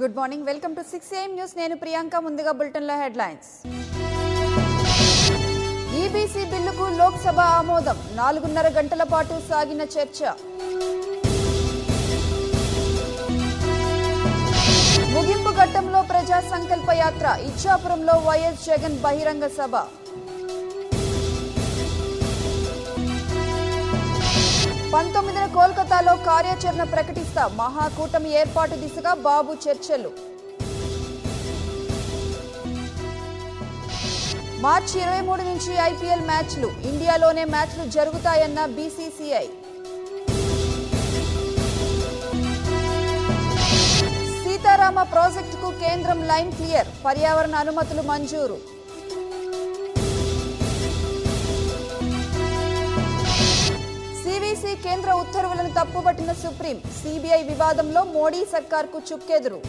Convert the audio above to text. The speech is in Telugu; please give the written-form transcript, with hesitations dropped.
good morning welcome to 6 AM news నేను ప్రియాంక ముందుగా బులెటిన్ లో హెడ్లైన్స్ ఈబీసీ బిల్లుకు లోక్సభ ఆమోదం 4.5 గంటల పాటు సాగిన చర్చ ముగింపు ఘట్టంలో ప్రజా సంకల్ప యాత్ర ఇచ్చాపురంలో వైఎస్ జగన్ బహిరంగ సభ పంతొమ్మిదిన కోల్కతాలో కార్యాచరణ ప్రకటిస్తా మహాకూటమి ఏర్పాటు దిశగా బాబు చర్చలు మార్చి 23 నుంచి ఐపీఎల్ మ్యాచ్లు ఇండియాలోనే మ్యాచ్లు జరుగుతాయన్న బీసీసీఐ సీతారామ ప్రాజెక్టుకు కేంద్రం లైన్ క్లియర్ పర్యావరణ అనుమతులు మంజూరు సివిసి కేంద్ర ఉత్తర్వులను తప్పుపట్టిన సుప్రీం సిబిఐ వివాదంలో మోడీ సర్కార్కు చుక్కెదురు